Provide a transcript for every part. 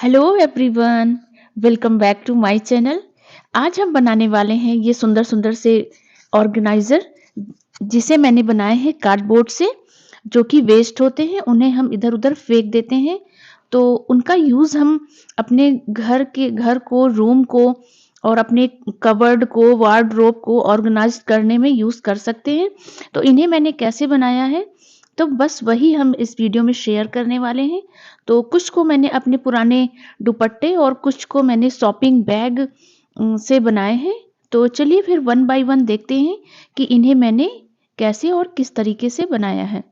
Hello everyone, welcome back to my channel. आज हम बनाने वाले हैं ये सुंदर सुंदर से ऑर्गेनाइजर, जिसे मैंने बनाए हैं कार्डबोर्ड से। जो कि वेस्ट होते हैं उन्हें हम इधर उधर फेंक देते हैं, तो उनका यूज़ हम अपने घर को, रूम को और अपने कबर्ड को, वार्डरोब को ऑर्गेनाइज करने में यूज़ कर सकते हैं। तो इन्हें मैंने कैसे बनाया है, तो बस वही हम इस वीडियो में शेयर करने वाले हैं। तो कुछ को मैंने अपने पुराने दुपट्टे और कुछ को मैंने शॉपिंग बैग से बनाए हैं। तो चलिए फिर वन बाय वन देखते हैं कि इन्हें मैंने कैसे और किस तरीके से बनाया है।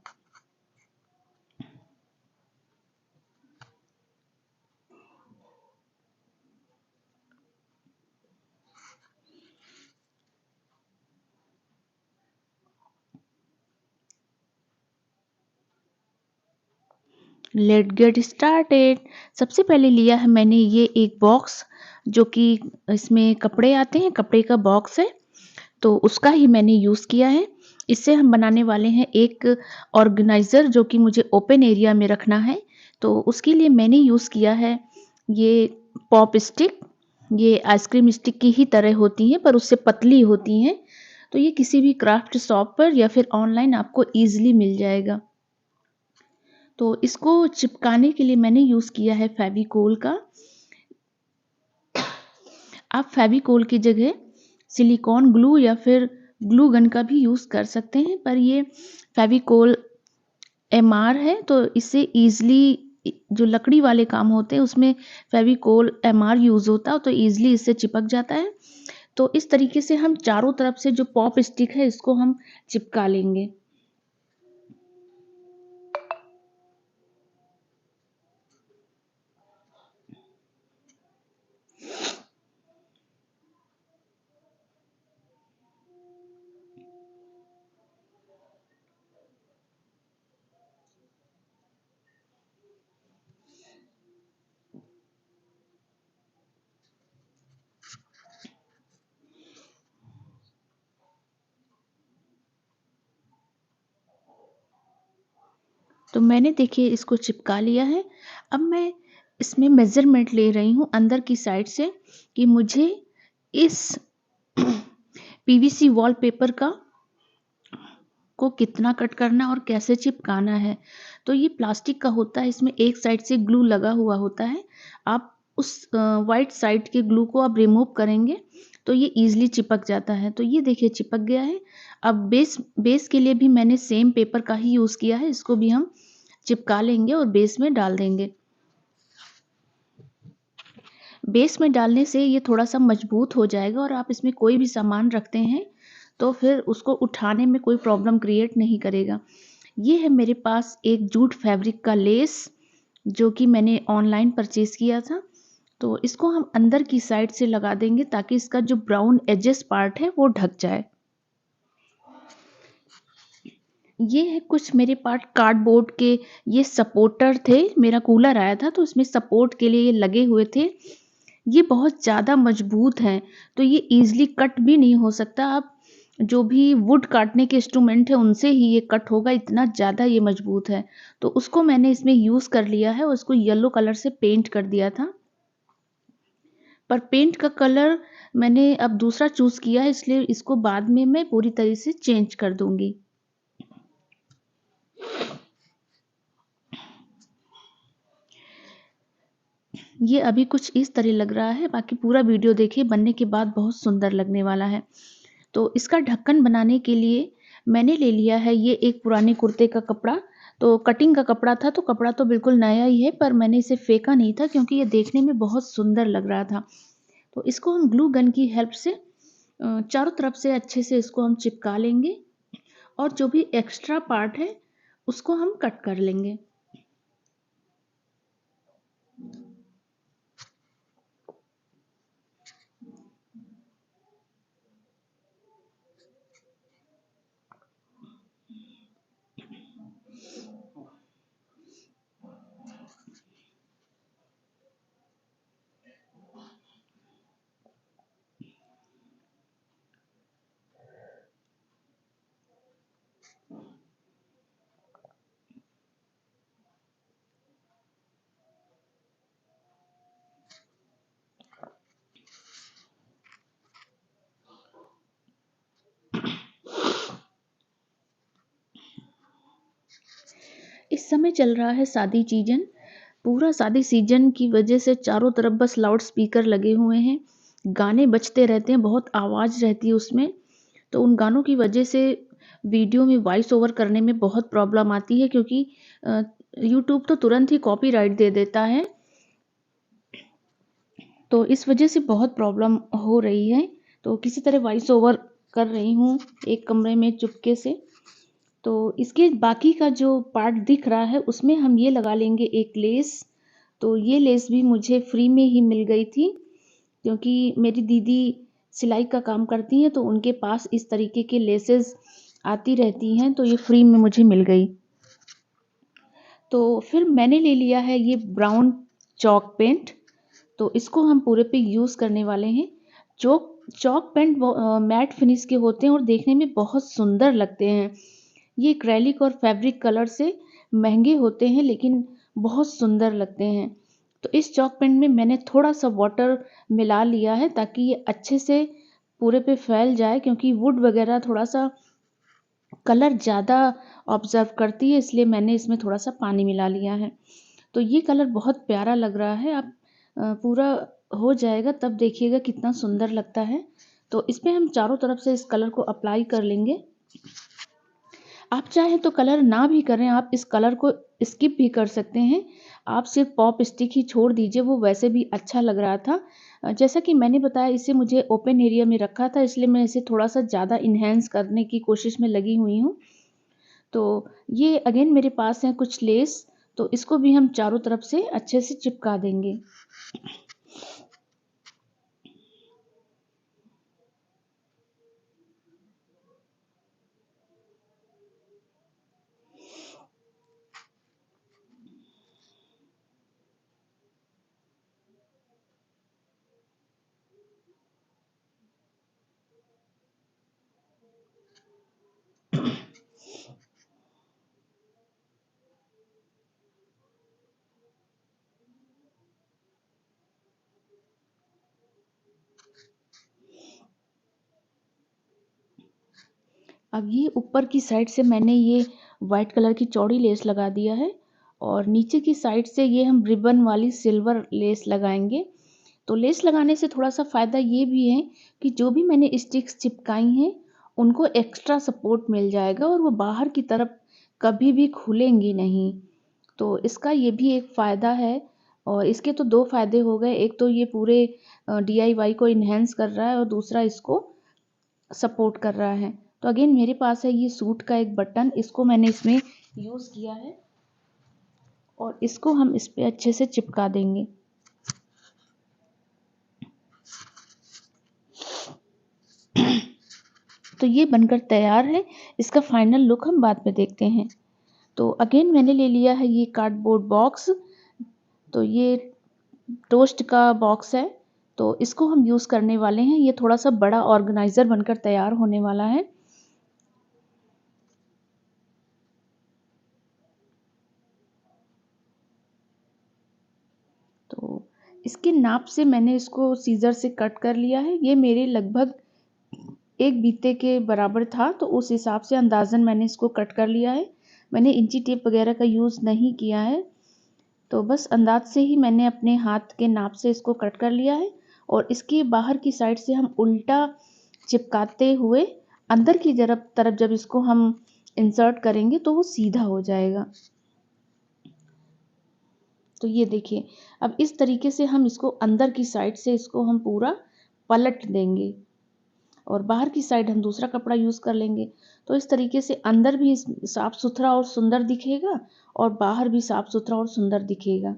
Let get started. सबसे पहले लिया है मैंने ये एक बॉक्स, जो कि इसमें कपड़े आते हैं, कपड़े का बॉक्स है, तो उसका ही मैंने यूज़ किया है। इससे हम बनाने वाले हैं एक ऑर्गेनाइज़र, जो कि मुझे ओपन एरिया में रखना है। तो उसके लिए मैंने यूज़ किया है ये पॉप स्टिक। ये आइसक्रीम स्टिक की ही तरह होती हैं, पर उससे पतली होती हैं। तो ये किसी भी क्राफ्ट शॉप पर या फिर ऑनलाइन आपको ईज़िली मिल जाएगा। तो इसको चिपकाने के लिए मैंने यूज़ किया है फेविकोल का। आप फेविकोल की जगह सिलिकॉन ग्लू या फिर ग्लू गन का भी यूज़ कर सकते हैं, पर ये फेविकोल एमआर है, तो इससे ईज़िली जो लकड़ी वाले काम होते हैं उसमें फेविकोल एमआर यूज़ होता है, तो ईज़िली इससे चिपक जाता है। तो इस तरीके से हम चारों तरफ से जो पॉप स्टिक है इसको हम चिपका लेंगे। तो मैंने देखिए इसको चिपका लिया है। अब मैं इसमें मेज़रमेंट ले रही हूँ अंदर की साइड से, कि मुझे इस पीवीसी वॉलपेपर का को कितना कट करना है और कैसे चिपकाना है। तो ये प्लास्टिक का होता है, इसमें एक साइड से ग्लू लगा हुआ होता है। आप उस वाइट साइड के ग्लू को आप रिमूव करेंगे तो ये ईज़िली चिपक जाता है। तो ये देखिए चिपक गया है। अब बेस बेस के लिए भी मैंने सेम पेपर का ही यूज़ किया है। इसको भी हम चिपका लेंगे और बेस में डाल देंगे। बेस में डालने से ये थोड़ा-सा मजबूत हो जाएगा और आप इसमें कोई भी सामान रखते हैं, तो फिर उसको उठाने में कोई प्रॉब्लम क्रिएट नहीं करेगा। ये है मेरे पास एक जूट फैब्रिक का लेस, जो कि मैंने ऑनलाइन परचेज़ किया था। तो इसको हम अंदर की साइड से लगा देंगे ताकि इसका जो ब्राउन एजेस पार्ट है वो ढक जाए। ये है कुछ मेरे पास कार्डबोर्ड के ये सपोर्टर थे। मेरा कूलर आया था तो उसमें सपोर्ट के लिए ये लगे हुए थे। ये बहुत ज़्यादा मजबूत हैं, तो ये ईज़िली कट भी नहीं हो सकता। आप जो भी वुड काटने के इंस्ट्रूमेंट है उनसे ही ये कट होगा, इतना ज़्यादा ये मजबूत है। तो उसको मैंने इसमें यूज़ कर लिया है और उसको येलो कलर से पेंट कर दिया था। पर पेंट का कलर मैंने अब दूसरा चूज़ किया है, इसलिए इसको बाद में मैं पूरी तरह से चेंज कर दूँगी। ये अभी कुछ इस तरह लग रहा है, बाकी पूरा वीडियो देखिए, बनने के बाद बहुत सुंदर लगने वाला है। तो इसका ढक्कन बनाने के लिए मैंने ले लिया है ये एक पुराने कुर्ते का कपड़ा। तो कटिंग का कपड़ा था, तो कपड़ा तो बिल्कुल नया ही है, पर मैंने इसे फेंका नहीं था क्योंकि ये देखने में बहुत सुंदर लग रहा था। तो इसको हम ग्लू गन की हेल्प से चारों तरफ से अच्छे से इसको हम चिपका लेंगे और जो भी एक्स्ट्रा पार्ट है उसको हम कट कर लेंगे। इस समय चल रहा है शादी सीजन। पूरा शादी सीजन की वजह से चारों तरफ बस लाउड स्पीकर लगे हुए हैं, गाने बजते रहते हैं, बहुत आवाज़ रहती है उसमें। तो उन गानों की वजह से वीडियो में वॉइस ओवर करने में बहुत प्रॉब्लम आती है, क्योंकि यूट्यूब तो तुरंत ही कॉपीराइट दे देता है। तो इस वजह से बहुत प्रॉब्लम हो रही है। तो किसी तरह वॉइस ओवर कर रही हूँ एक कमरे में चुपके से। तो इसके बाकी का जो पार्ट दिख रहा है उसमें हम ये लगा लेंगे एक लेस। तो ये लेस भी मुझे फ्री में ही मिल गई थी, क्योंकि मेरी दीदी सिलाई का काम करती हैं, तो उनके पास इस तरीके के लेसेस आती रहती हैं, तो ये फ्री में मुझे मिल गई। तो फिर मैंने ले लिया है ये ब्राउन चॉक पेंट। तो इसको हम पूरे पे यूज़ करने वाले हैं। चॉक पेंट मैट फिनिश के होते हैं और देखने में बहुत सुंदर लगते हैं। ये एक्रेलिक और फैब्रिक कलर से महंगे होते हैं, लेकिन बहुत सुंदर लगते हैं। तो इस चॉक पेंट में मैंने थोड़ा सा वाटर मिला लिया है, ताकि ये अच्छे से पूरे पे फैल जाए, क्योंकि वुड वगैरह थोड़ा सा कलर ज़्यादा ऑब्जर्व करती है, इसलिए मैंने इसमें थोड़ा सा पानी मिला लिया है। तो ये कलर बहुत प्यारा लग रहा है। आप पूरा हो जाएगा तब देखिएगा कितना सुंदर लगता है। तो इस पे हम चारों तरफ से इस कलर को अप्लाई कर लेंगे। आप चाहें तो कलर ना भी करें, आप इस कलर को स्किप भी कर सकते हैं। आप सिर्फ पॉप स्टिक ही छोड़ दीजिए, वो वैसे भी अच्छा लग रहा था। जैसा कि मैंने बताया, इसे मुझे ओपन एरिया में रखा था, इसलिए मैं इसे थोड़ा सा ज़्यादा इन्हेंस करने की कोशिश में लगी हुई हूँ। तो ये अगेन मेरे पास है कुछ लेस, तो इसको भी हम चारों तरफ से अच्छे से चिपका देंगे। अब ये ऊपर की साइड से मैंने ये वाइट कलर की चौड़ी लेस लगा दिया है, और नीचे की साइड से ये हम रिबन वाली सिल्वर लेस लगाएंगे। तो लेस लगाने से थोड़ा सा फ़ायदा ये भी है कि जो भी मैंने स्टिक्स चिपकाई हैं उनको एक्स्ट्रा सपोर्ट मिल जाएगा, और वो बाहर की तरफ कभी भी खुलेंगी नहीं। तो इसका ये भी एक फ़ायदा है। और इसके तो दो फ़ायदे हो गए, एक तो ये पूरे डीआईवाई को इन्हेंस कर रहा है, और दूसरा इसको सपोर्ट कर रहा है। तो अगेन मेरे पास है ये सूट का एक बटन, इसको मैंने इसमें यूज़ किया है, और इसको हम इस पे अच्छे से चिपका देंगे। तो ये बनकर तैयार है। इसका फाइनल लुक हम बाद में देखते हैं। तो अगेन मैंने ले लिया है ये कार्डबोर्ड बॉक्स। तो ये टोस्ट का बॉक्स है, तो इसको हम यूज़ करने वाले हैं। ये थोड़ा सा बड़ा ऑर्गेनाइज़र बनकर तैयार होने वाला है। तो इसके नाप से मैंने इसको सीज़र से कट कर लिया है। ये मेरे लगभग एक बीते के बराबर था, तो उस हिसाब से अंदाज़न मैंने इसको कट कर लिया है। मैंने इंची टेप वगैरह का यूज़ नहीं किया है। तो बस अंदाज से ही मैंने अपने हाथ के नाप से इसको कट कर लिया है, और इसके बाहर की साइड से हम उल्टा चिपकाते हुए अंदर की तरफ जब इसको हम इंसर्ट करेंगे तो वो सीधा हो जाएगा। तो ये देखिए, अब इस तरीके से हम इसको अंदर की साइड से इसको हम पूरा पलट देंगे, और बाहर की साइड हम दूसरा कपड़ा यूज़ कर लेंगे। तो इस तरीके से अंदर भी साफ सुथरा और सुंदर दिखेगा, और बाहर भी साफ सुथरा और सुंदर दिखेगा।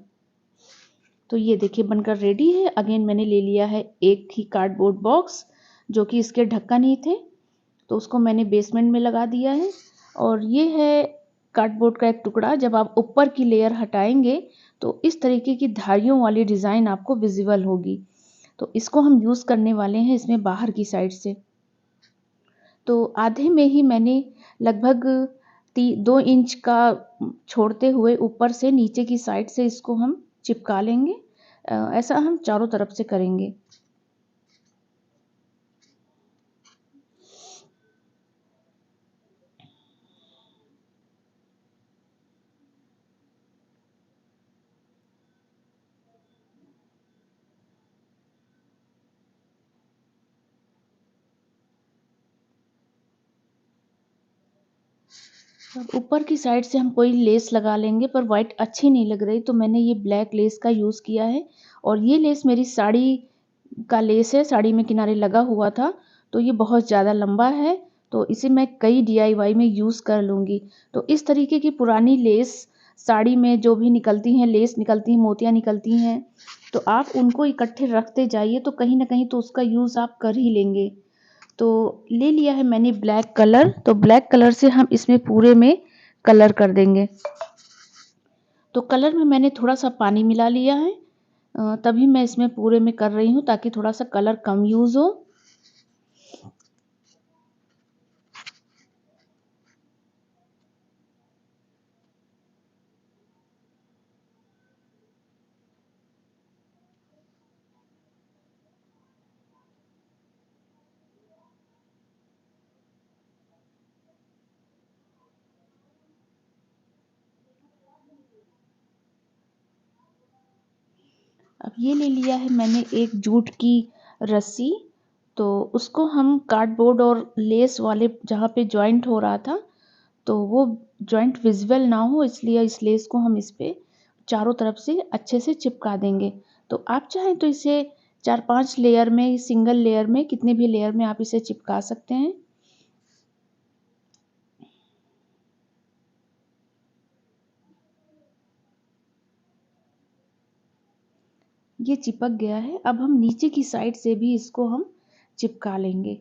तो ये देखिए बनकर रेडी है। अगेन मैंने ले लिया है एक ही कार्डबोर्ड बॉक्स, जो कि इसके ढक्कन ही थे, तो उसको मैंने बेसमेंट में लगा दिया है। और ये है कार्डबोर्ड का एक टुकड़ा। जब आप ऊपर की लेयर हटाएंगे तो इस तरीके की धारियों वाली डिज़ाइन आपको विजिबल होगी। तो इसको हम यूज़ करने वाले हैं इसमें बाहर की साइड से। तो आधे में ही मैंने लगभग 2 इंच का छोड़ते हुए ऊपर से नीचे की साइड से इसको हम चिपका लेंगे। ऐसा हम चारों तरफ से करेंगे। अब ऊपर की साइड से हम कोई लेस लगा लेंगे, पर वाइट अच्छी नहीं लग रही, तो मैंने ये ब्लैक लेस का यूज़ किया है। और ये लेस मेरी साड़ी का लेस है, साड़ी में किनारे लगा हुआ था, तो ये बहुत ज़्यादा लंबा है, तो इसे मैं कई डीआईवाई में यूज़ कर लूँगी। तो इस तरीके की पुरानी लेस साड़ी में जो भी निकलती हैं, लेस निकलती हैं, मोतियाँ निकलती हैं, तो आप उनको इकट्ठे रखते जाइए, तो कहीं न कहीं तो उसका यूज़ आप कर ही लेंगे। तो ले लिया है मैंने ब्लैक कलर, तो ब्लैक कलर से हम इसमें पूरे में कलर कर देंगे। तो कलर में मैंने थोड़ा-सा पानी मिला लिया है, तभी मैं इसमें पूरे में कर रही हूँ ताकि थोड़ा-सा कलर कम यूज़ हो। अब ये ले लिया है मैंने एक जूट की रस्सी, तो उसको हम कार्डबोर्ड और लेस वाले जहाँ पे जॉइंट हो रहा था, तो वो जॉइंट विज़िबल ना हो, इसलिए इस लेस को हम इस पे चारों तरफ से अच्छे से चिपका देंगे। तो आप चाहें तो इसे 4-5 लेयर में, सिंगल लेयर में, कितने भी लेयर में आप इसे चिपका सकते हैं। ये चिपक गया है, अब हम नीचे की साइड से भी इसको हम चिपका लेंगे।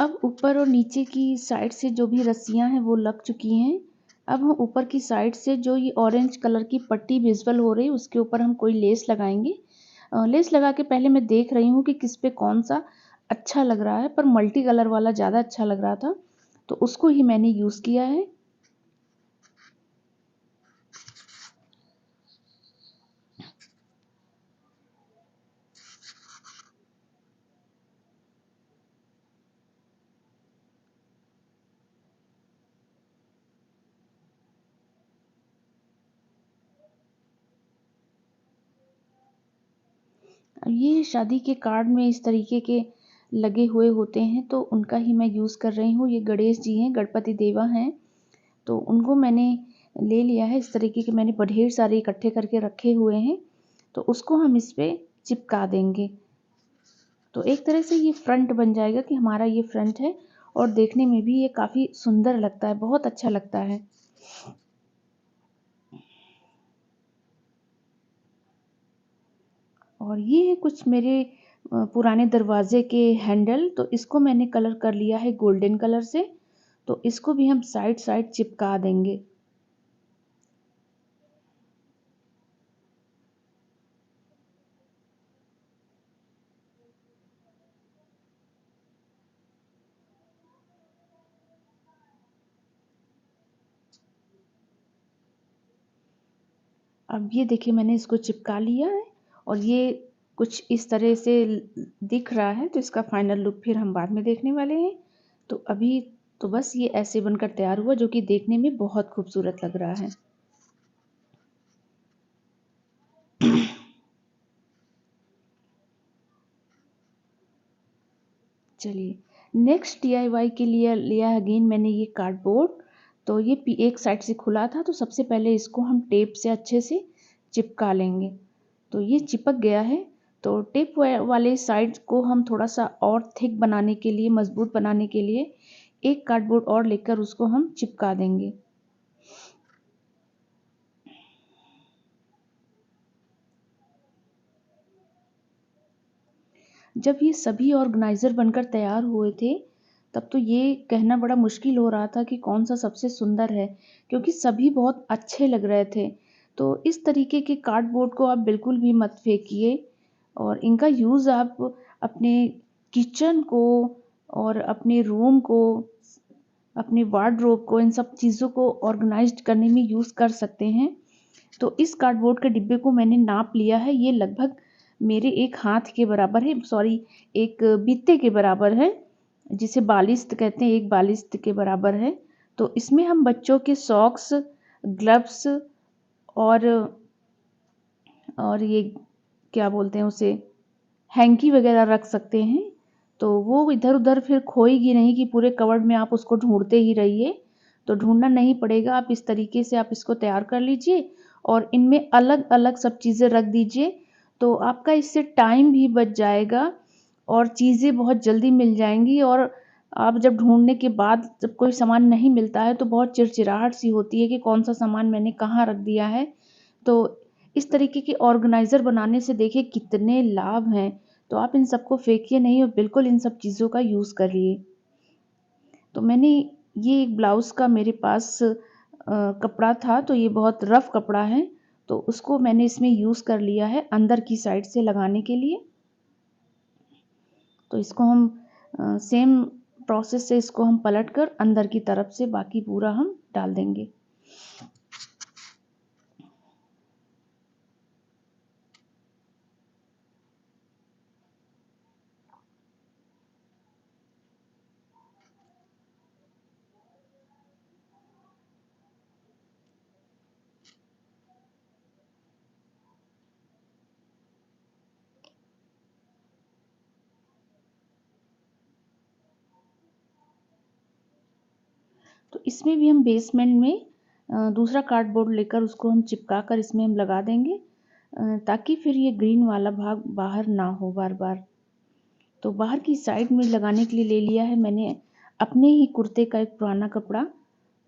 अब ऊपर और नीचे की साइड से जो भी रस्सियाँ हैं वो लग चुकी हैं। अब हम ऊपर की साइड से जो ये ऑरेंज कलर की पट्टी विज़िबल हो रही है उसके ऊपर हम कोई लेस लगाएँगे। लेस लगा के पहले मैं देख रही हूँ कि किस पे कौन-सा अच्छा लग रहा है, पर मल्टी कलर वाला ज़्यादा अच्छा लग रहा था, तो उसको ही मैंने यूज़ किया है। ये शादी के कार्ड में इस तरीके के लगे हुए होते हैं, तो उनका ही मैं यूज़ कर रही हूँ। ये गणेश जी हैं, गणपति देवा हैं, तो उनको मैंने ले लिया है। इस तरीके के मैंने ढेर सारे इकट्ठे करके रखे हुए हैं, तो उसको हम इस पे चिपका देंगे। तो एक तरह से ये फ्रंट बन जाएगा कि हमारा ये फ्रंट है, और देखने में भी ये काफ़ी सुंदर लगता है, बहुत अच्छा लगता है। और ये है कुछ मेरे पुराने दरवाज़े के हैंडल, तो इसको मैंने कलर कर लिया है गोल्डन कलर से, तो इसको भी हम साइड-साइड चिपका देंगे। अब ये देखिए मैंने इसको चिपका लिया है, और ये कुछ इस तरह से दिख रहा है, तो इसका फाइनल लुक फिर हम बाद में देखने वाले हैं। तो अभी तो बस ये ऐसे बनकर तैयार हुआ, जो कि देखने में बहुत खूबसूरत लग रहा है। चलिए, नेक्स्ट डीआईवाई के लिए लिया अगेन मैंने ये कार्डबोर्ड। तो ये एक साइड से खुला था, तो सबसे पहले इसको हम टेप से अच्छे से चिपका लेंगे। तो ये चिपक गया है, तो टेप वाले साइड को हम थोड़ा सा और थिक बनाने के लिए, मजबूत बनाने के लिए एक कार्डबोर्ड और लेकर उसको हम चिपका देंगे। जब ये सभी ऑर्गेनाइज़र बनकर तैयार हुए थे, तब तो ये कहना बड़ा मुश्किल हो रहा था कि कौन-सा सबसे सुंदर है, क्योंकि सभी बहुत अच्छे लग रहे थे। तो इस तरीके के कार्डबोर्ड को आप बिल्कुल भी मत फेंकिए, और इनका यूज़ आप अपने किचन को और अपने रूम को अपने वार्डरोब को, इन सब चीज़ों को ऑर्गेनाइज्ड करने में यूज़ कर सकते हैं। तो इस कार्डबोर्ड के डिब्बे को मैंने नाप लिया है, ये लगभग मेरे एक हाथ के बराबर है, सॉरी एक बीते के बराबर है, जिसे बालिश्त कहते हैं, एक बालिश्त के बराबर है। तो इसमें हम बच्चों के सॉक्स, ग्लव्स और ये क्या बोलते हैं उसे, हैंकी वगैरह रख सकते हैं। तो वो इधर-उधर फिर खोएगी नहीं कि पूरे कबर्ड में आप उसको ढूँढते ही रहिए, तो ढूँढना नहीं पड़ेगा। आप इस तरीके से आप इसको तैयार कर लीजिए और इनमें अलग-अलग सब चीज़ें रख दीजिए, तो आपका इससे टाइम भी बच जाएगा और चीज़ें बहुत जल्दी मिल जाएँगी। और आप जब ढूँढने के बाद जब कोई सामान नहीं मिलता है, तो बहुत चिड़चिड़ाहट सी होती है कि कौन-सा सामान मैंने कहाँ रख दिया है। तो इस तरीके के ऑर्गेनाइज़र बनाने से देखिए कितने लाभ हैं। तो आप इन सबको फेंकिए नहीं और बिल्कुल इन सब चीज़ों का यूज़ करिए। तो मैंने ये एक ब्लाउज़ का मेरे पास कपड़ा था, तो ये बहुत रफ़ कपड़ा है, तो उसको मैंने इसमें यूज़ कर लिया है अंदर की साइड से लगाने के लिए। तो इसको हम सेम प्रोसेस से इसको हम पलट कर अंदर की तरफ से बाकी पूरा हम डाल देंगे। तो इसमें भी हम बेसमेंट में दूसरा कार्डबोर्ड लेकर उसको हम चिपका कर इसमें हम लगा देंगे, ताकि फिर ये ग्रीन वाला भाग बाहर ना हो बार-बार। तो बाहर की साइड में लगाने के लिए ले लिया है मैंने अपने ही कुर्ते का एक पुराना कपड़ा,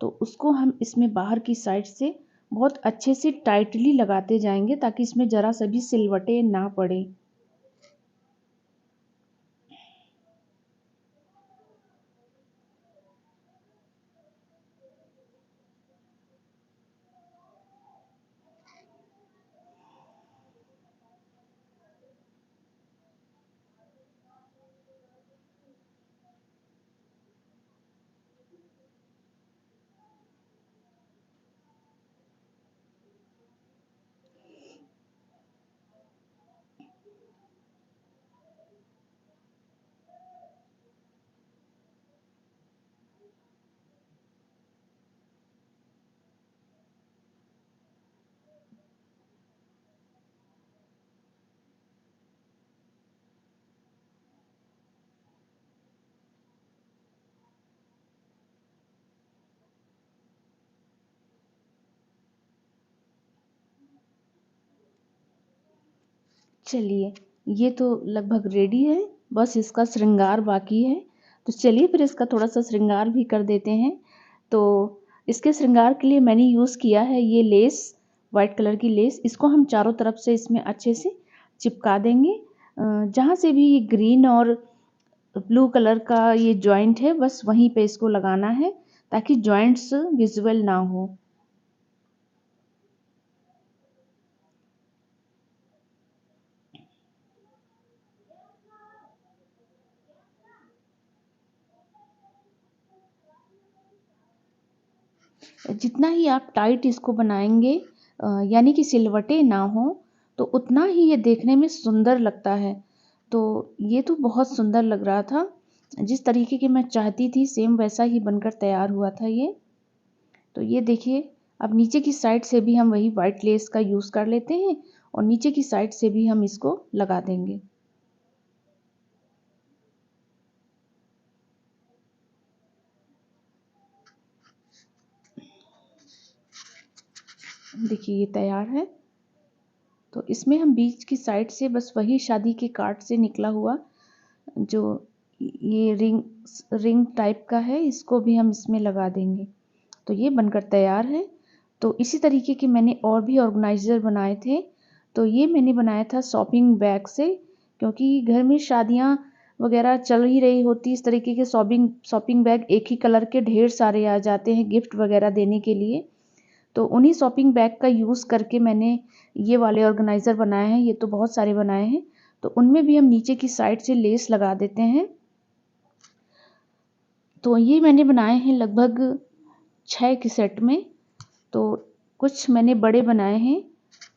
तो उसको हम इसमें बाहर की साइड से बहुत अच्छे से टाइटली लगाते जाएँगे, ताकि इसमें ज़रा-सा भी सिलवटें ना पड़े। चलिए, ये तो लगभग रेडी है, बस इसका श्रृंगार बाकी है। तो चलिए फिर इसका थोड़ा-सा श्रृंगार भी कर देते हैं। तो इसके श्रृंगार के लिए मैंने यूज़ किया है ये लेस, व्हाइट कलर की लेस। इसको हम चारों तरफ से इसमें अच्छे से चिपका देंगे। जहाँ से भी ये ग्रीन और ब्लू कलर का ये जॉइंट है, बस वहीं पे इसको लगाना है, ताकि जॉइंट्स विज़िबल ना हो। जितना ही आप टाइट इसको बनाएँगे, यानी कि सिलवटें ना हों, तो उतना ही ये देखने में सुंदर लगता है। तो ये तो बहुत सुंदर लग रहा था। जिस तरीके की मैं चाहती थी सेम वैसा ही बनकर तैयार हुआ था ये। तो ये देखिए, अब नीचे की साइड से भी हम वही व्हाइट लेस का यूज़ कर लेते हैं और नीचे की साइड से भी हम इसको लगा देंगे। देखिए ये तैयार है। तो इसमें हम बीच की साइड से बस वही शादी के कार्ड से निकला हुआ जो ये रिंग टाइप का है, इसको भी हम इसमें लगा देंगे। तो ये बनकर तैयार है। तो इसी तरीके के मैंने और भी ऑर्गेनाइज़र बनाए थे। तो ये मैंने बनाया था शॉपिंग बैग से, क्योंकि घर में शादियाँ वगैरह चल ही रही होती, इस तरीके के शॉपिंग शॉपिंग बैग एक ही कलर के ढेर सारे आ जाते हैं गिफ्ट वगैरह देने के लिए। तो उन्हीं शॉपिंग बैग का यूज़ करके मैंने ये वाले ऑर्गेनाइज़र बनाए हैं, ये तो बहुत सारे बनाए हैं। तो उनमें भी हम नीचे की साइड से लेस लगा देते हैं। तो ये मैंने बनाए हैं लगभग 6 के सेट में। तो कुछ मैंने बड़े बनाए हैं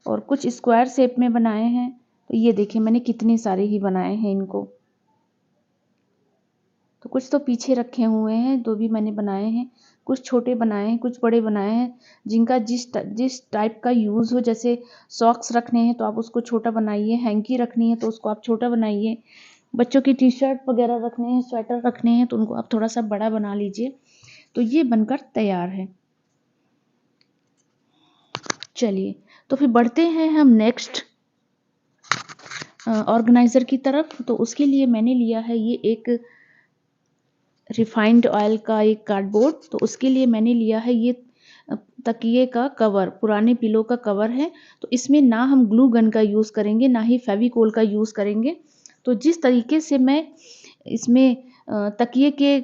और कुछ स्क्वायर शेप में बनाए हैं। तो ये देखिए मैंने कितने सारे ही बनाए हैं इनको। तो कुछ तो पीछे रखे हुए हैं, जो भी मैंने बनाए हैं। कुछ छोटे बनाए हैं, कुछ बड़े बनाए हैं, जिनका जिस टाइप का यूज़ हो। जैसे सॉक्स रखने हैं तो आप उसको छोटा बनाइए, हैंकी रखनी है तो उसको आप छोटा बनाइए, बच्चों की टी शर्ट वगैरह रखने हैं, स्वेटर रखने हैं तो उनको आप थोड़ा सा बड़ा बना लीजिए। तो ये बनकर तैयार है। चलिए तो फिर बढ़ते हैं हम नेक्स्ट ऑर्गेनाइज़र की तरफ। तो उसके लिए मैंने लिया है ये एक रिफाइंड ऑयल का एक कार्डबोर्ड। तो उसके लिए मैंने लिया है ये तकिए का कवर, पुराने पिलो का कवर है। तो इसमें ना हम ग्लू गन का यूज़ करेंगे, ना ही फेविकोल का यूज़ करेंगे। तो जिस तरीके से मैं इसमें तकिए के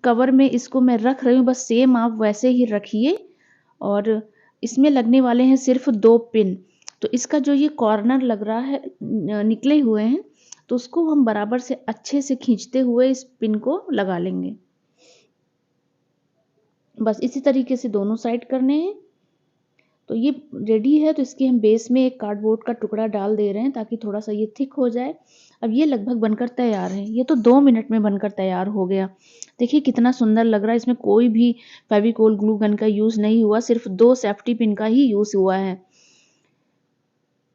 कवर में इसको मैं रख रही हूँ, बस सेम आप वैसे ही रखिए। और इसमें लगने वाले हैं सिर्फ 2 पिन। तो इसका जो ये कॉर्नर लग रहा है निकले हुए हैं, तो उसको हम बराबर से अच्छे से खींचते हुए इस पिन को लगा लेंगे। बस इसी तरीके से दोनों साइड करने हैं। तो ये रेडी है। तो इसके हम बेस में एक कार्डबोर्ड का टुकड़ा डाल दे रहे हैं ताकि थोड़ा सा ये थिक हो जाए। अब ये लगभग बनकर तैयार है। ये तो 2 मिनट में बनकर तैयार हो गया। देखिए कितना सुंदर लग रहा है। इसमें कोई भी फेविकोल ग्लू गन का यूज़ नहीं हुआ, सिर्फ 2 सेफ्टी पिन का ही यूज़ हुआ है।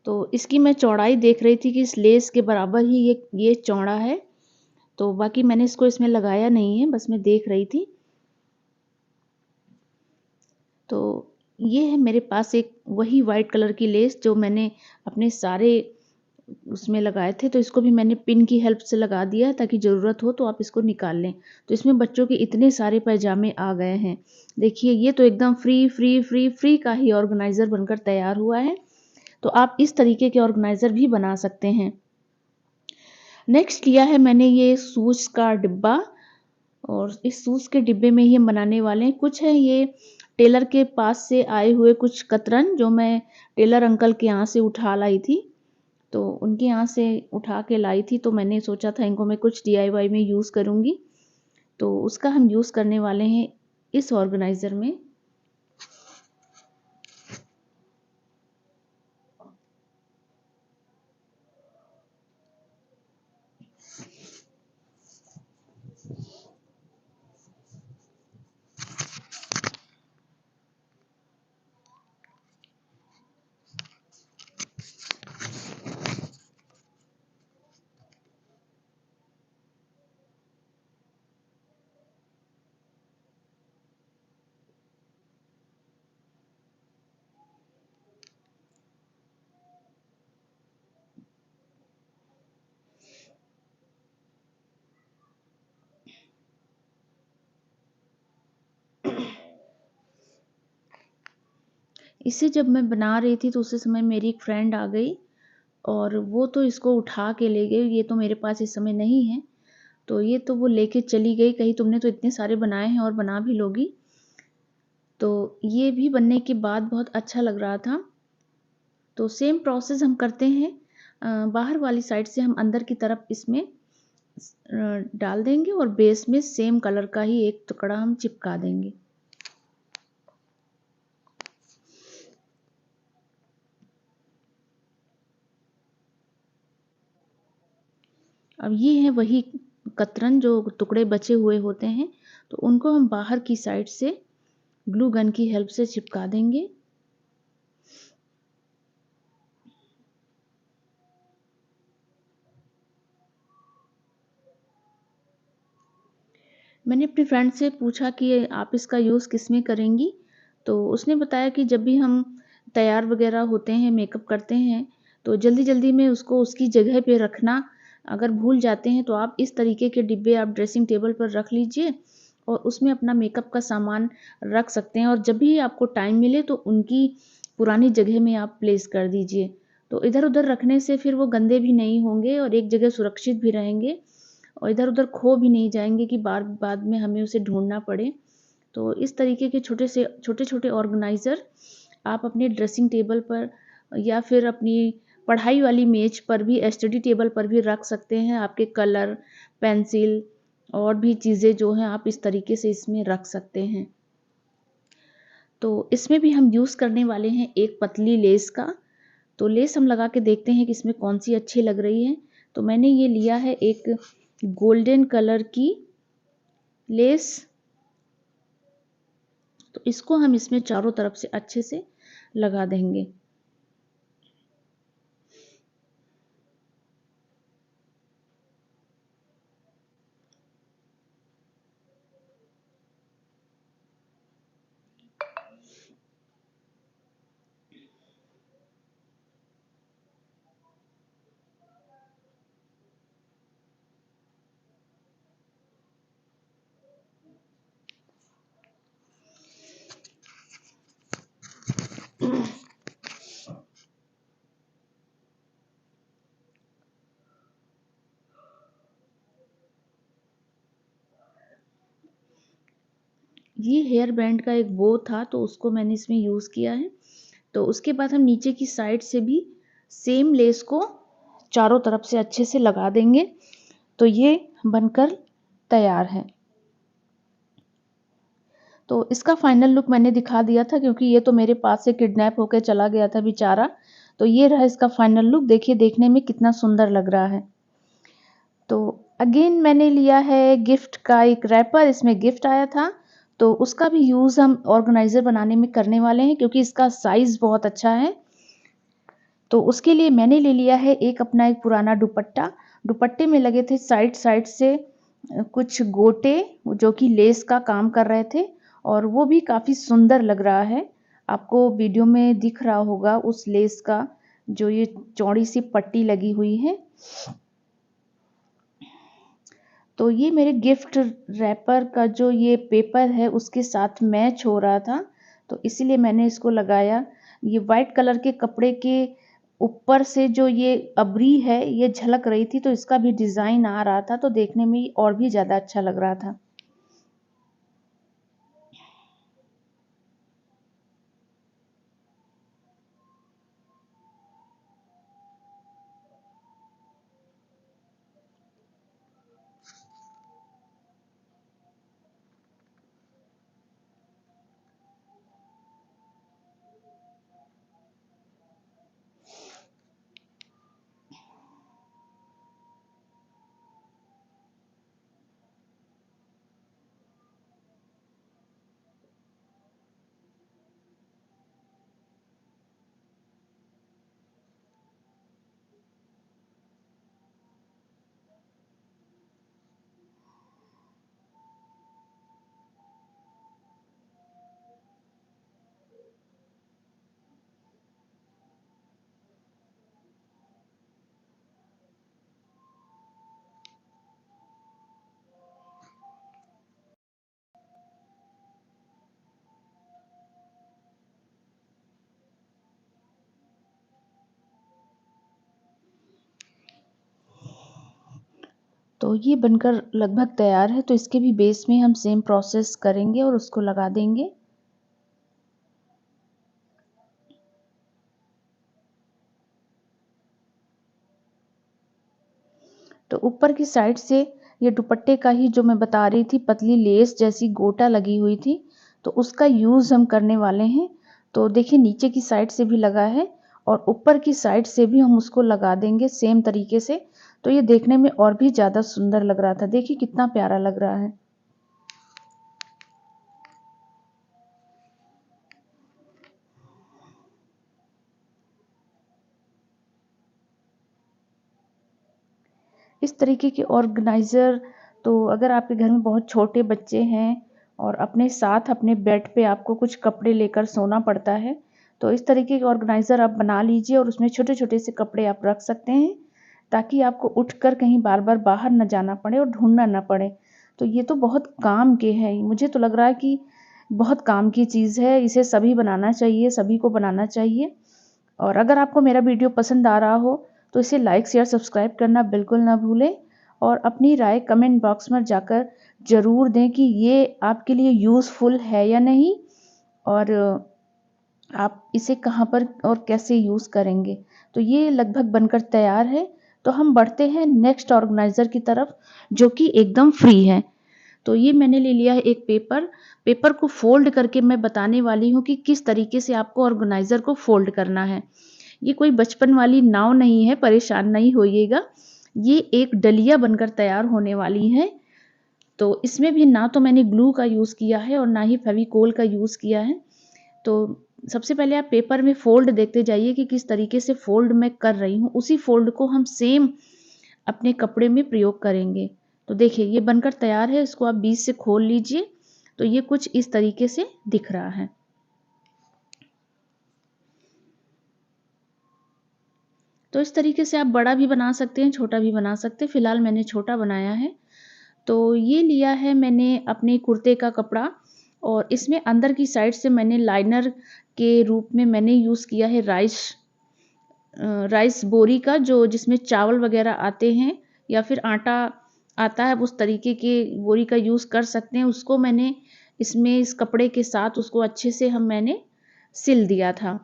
तो इसकी मैं चौड़ाई देख रही थी कि इस लेस के बराबर ही ये चौड़ा है। तो बाकी मैंने इसको इसमें लगाया नहीं है, बस मैं देख रही थी। तो ये है मेरे पास एक वही वाइट कलर की लेस जो मैंने अपने सारे उसमें लगाए थे। तो इसको भी मैंने पिन की हेल्प से लगा दिया है ताकि ज़रूरत हो तो आप इसको निकाल लें। तो इसमें बच्चों के इतने सारे पैजामे आ गए हैं। देखिए ये तो एकदम फ्री का ही ऑर्गेनाइज़र बनकर तैयार हुआ है। तो आप इस तरीके के ऑर्गेनाइज़र भी बना सकते हैं। नेक्स्ट लिया है मैंने ये शूज़ का डिब्बा। और इस शूज़ के डिब्बे में ही हम बनाने वाले हैं। कुछ है ये टेलर के पास से आए हुए कुछ कतरन, जो मैं टेलर अंकल के यहाँ से उठा लाई थी। तो उनके यहाँ से उठा के लाई थी, तो मैंने सोचा था इनको मैं कुछ डीआईवाई में यूज़ करूँगी। तो उसका हम यूज़ करने वाले हैं इस ऑर्गेनाइज़र में। इसे जब मैं बना रही थी तो उसी समय मेरी एक फ्रेंड आ गई और वो तो इसको उठा के ले गई। ये तो मेरे पास इस समय नहीं है। तो ये तो वो लेके चली गई, कहीं तुमने तो इतने सारे बनाए हैं और बना भी लोगी। तो ये भी बनने के बाद बहुत अच्छा लग रहा था। तो सेम प्रोसेस हम करते हैं। बाहर वाली साइड से हम अंदर की तरफ इसमें डाल देंगे और बेस में सेम कलर का ही एक टुकड़ा हम चिपका देंगे। अब ये है वही कतरन जो टुकड़े बचे हुए होते हैं, तो उनको हम बाहर की साइड से ग्लू गन की हेल्प से चिपका देंगे। मैंने अपनी फ्रेंड से पूछा कि आप इसका यूज़ किस में करेंगी? तो उसने बताया कि जब भी हम तैयार वगैरह होते हैं, मेकअप करते हैं, तो जल्दी-जल्दी में उसको उसकी जगह पे रखना अगर भूल जाते हैं, तो आप इस तरीके के डिब्बे आप ड्रेसिंग टेबल पर रख लीजिए और उसमें अपना मेकअप का सामान रख सकते हैं। और जब भी आपको टाइम मिले तो उनकी पुरानी जगह में आप प्लेस कर दीजिए। तो इधर-उधर रखने से फिर वो गंदे भी नहीं होंगे और एक जगह सुरक्षित भी रहेंगे और इधर-उधर खो भी नहीं जाएँगे कि बाद में हमें उसे ढूँढना पड़े। तो इस तरीके के छोटे-छोटे ऑर्गेनाइज़र आप अपने ड्रेसिंग टेबल पर या फिर अपनी पढ़ाई वाली मेज़ पर भी, स्टडी टेबल पर भी रख सकते हैं। आपके कलर, पेंसिल और भी चीज़ें जो हैं आप इस तरीके से इसमें रख सकते हैं। तो इसमें भी हम यूज़ करने वाले हैं एक पतली लेस का। तो लेस हम लगा के देखते हैं कि इसमें कौन-सी अच्छी लग रही है। तो मैंने ये लिया है एक गोल्डन कलर की लेस। तो इसको हम इसमें चारों तरफ से अच्छे से लगा देंगे। ये हेयर बैंड का एक बो था तो उसको मैंने इसमें यूज़ किया है। तो उसके बाद हम नीचे की साइड से भी सेम लेस को चारों तरफ से अच्छे से लगा देंगे। तो ये बनकर तैयार है। तो इसका फाइनल लुक मैंने दिखा दिया था क्योंकि ये तो मेरे पास से किडनैप होकर चला गया था बेचारा। तो ये रहा इसका फाइनल लुक। देखिए देखने में कितना सुंदर लग रहा है। तो अगेन मैंने लिया है गिफ्ट का एक रैपर। इसमें गिफ्ट आया था तो उसका भी यूज़ हम ऑर्गेनाइज़र बनाने में करने वाले हैं क्योंकि इसका साइज़ बहुत अच्छा है। तो उसके लिए मैंने ले लिया है एक पुराना दुपट्टा। दुपट्टे में लगे थे साइड साइड से कुछ गोटे जो कि लेस का काम कर रहे थे और वो भी काफ़ी सुंदर लग रहा है। आपको वीडियो में दिख रहा होगा उस लेस का जो ये चौड़ी सी पट्टी लगी हुई है। तो ये मेरे गिफ्ट रैपर का जो ये पेपर है उसके साथ मैच हो रहा था तो इसीलिए मैंने इसको लगाया। ये वाइट कलर के कपड़े के ऊपर से जो ये अबरी है ये झलक रही थी तो इसका भी डिज़ाइन आ रहा था तो देखने में और भी ज़्यादा अच्छा लग रहा था। तो ये बनकर लगभग तैयार है तो इसके भी बेस में हम सेम प्रोसेस करेंगे और उसको लगा देंगे। तो ऊपर की साइड से ये दुपट्टे का ही जो मैं बता रही थी पतली लेस जैसी गोटा लगी हुई थी तो उसका यूज़ हम करने वाले हैं। तो देखिए नीचे की साइड से भी लगा है और ऊपर की साइड से भी हम उसको लगा देंगे सेम तरीके से। तो ये देखने में और भी ज़्यादा सुंदर लग रहा था। देखिए कितना प्यारा लग रहा है। इस तरीके के ऑर्गेनाइज़र तो अगर आपके घर में बहुत छोटे बच्चे हैं और अपने साथ अपने बेड पे आपको कुछ कपड़े लेकर सोना पड़ता है तो इस तरीके के ऑर्गेनाइज़र आप बना लीजिए और उसमें छोटे-छोटे से कपड़े आप रख सकते हैं ताकि आपको उठकर कहीं बार-बार बाहर न जाना पड़े और ढूँढना ना पड़े। तो ये तो बहुत काम के हैं। मुझे तो लग रहा है कि बहुत काम की चीज़ है। इसे सभी बनाना चाहिए, सभी को बनाना चाहिए। और अगर आपको मेरा वीडियो पसंद आ रहा हो तो इसे लाइक शेयर सब्सक्राइब करना बिल्कुल ना भूलें और अपनी राय कमेंट बॉक्स में जाकर ज़रूर दें कि ये आपके लिए यूज़फुल है या नहीं और आप इसे कहाँ पर और कैसे यूज़ करेंगे। तो ये लगभग बनकर तैयार है। तो हम बढ़ते हैं नेक्स्ट ऑर्गेनाइजर की तरफ, जो कि एकदम फ्री है। तो ये मैंने ले लिया है एक पेपर को फोल्ड करके मैं बताने वाली हूँ कि किस तरीके से आपको ऑर्गेनाइजर को फोल्ड करना है। ये कोई बचपन वाली नाव नहीं है, परेशान नहीं होइएगा। ये एक डलिया बनकर तैयार होने वाली है। तो इसमें भी ना तो मैंने ग्लू का यूज़ किया है और ना ही फेविकोल का यूज़ किया है। तो सबसे पहले आप पेपर में फ़ोल्ड देखते जाइए कि किस तरीके से फ़ोल्ड मैं कर रही हूँ, उसी फ़ोल्ड को हम सेम अपने कपड़े में प्रयोग करेंगे। तो देखिए ये बनकर तैयार है, इसको आप बीच से खोल लीजिए। तो ये कुछ इस तरीके से दिख रहा है। तो इस तरीके से आप बड़ा भी बना सकते हैं, छोटा भी बना सकते हैं। फ़िलहाल मैंने छोटा बनाया है। तो ये लिया है मैंने अपने कुर्ते का कपड़ा और इसमें अंदर की साइड से मैंने लाइनर के रूप में मैंने यूज़ किया है राइस बोरी का, जो जिसमें चावल वगैरह आते हैं या फिर आटा आता है, उस तरीके के बोरी का यूज़ कर सकते हैं। उसको मैंने इसमें इस कपड़े के साथ उसको अच्छे से मैंने सिल दिया था।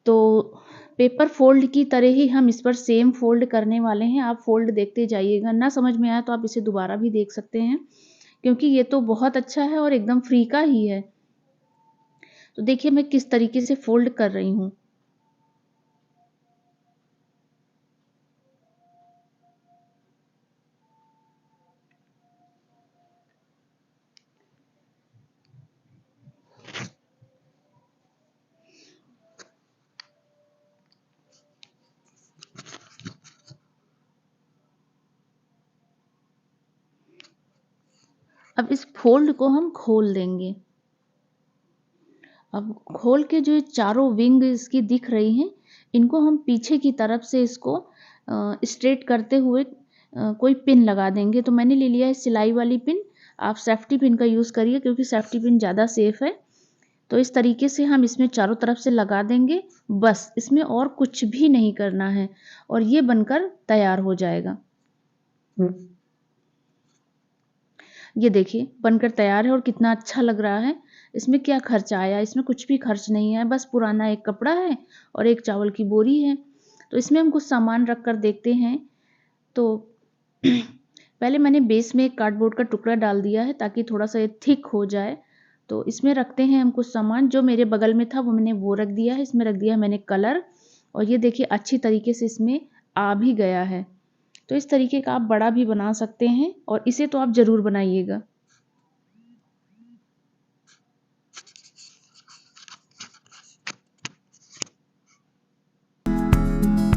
तो पेपर फ़ोल्ड की तरह ही हम इस पर सेम फ़ोल्ड करने वाले हैं। आप फ़ोल्ड देखते जाइएगा, ना समझ में आया तो आप इसे दोबारा भी देख सकते हैं, क्योंकि ये तो बहुत अच्छा है और एकदम फ्री का ही है। तो देखिए मैं किस तरीके से फ़ोल्ड कर रही हूँ। अब इस फ़ोल्ड को हम खोल देंगे। अब खोल के जो ये चारों विंग इसकी दिख रही हैं, इनको हम पीछे की तरफ से इसको स्ट्रेट करते हुए कोई पिन लगा देंगे। तो मैंने ले लिया है सिलाई वाली पिन। आप सेफ्टी पिन का यूज़ करिए, क्योंकि सेफ्टी पिन ज़्यादा सेफ़ है। तो इस तरीके से हम इसमें चारों तरफ से लगा देंगे। बस इसमें और कुछ भी नहीं करना है और ये बनकर तैयार हो जाएगा। ये देखिए बनकर तैयार है और कितना अच्छा लग रहा है। इसमें क्या खर्चा आया? इसमें कुछ भी खर्च नहीं है, बस पुराना एक कपड़ा है और एक चावल की बोरी है। तो इसमें हम कुछ सामान रख कर देखते हैं। तो पहले मैंने बेस में एक कार्डबोर्ड का टुकड़ा डाल दिया है, ताकि थोड़ा-सा ये थिक हो जाए। तो इसमें रखते हैं हम कुछ सामान। जो मेरे बगल में था वो मैंने वो रख दिया है। इसमें रख दिया है मैंने कलर, और ये देखिए अच्छी तरीके से इसमें आ भी गया है। तो इस तरीके का आप बड़ा भी बना सकते हैं और इसे तो आप ज़रूर बनाइएगा।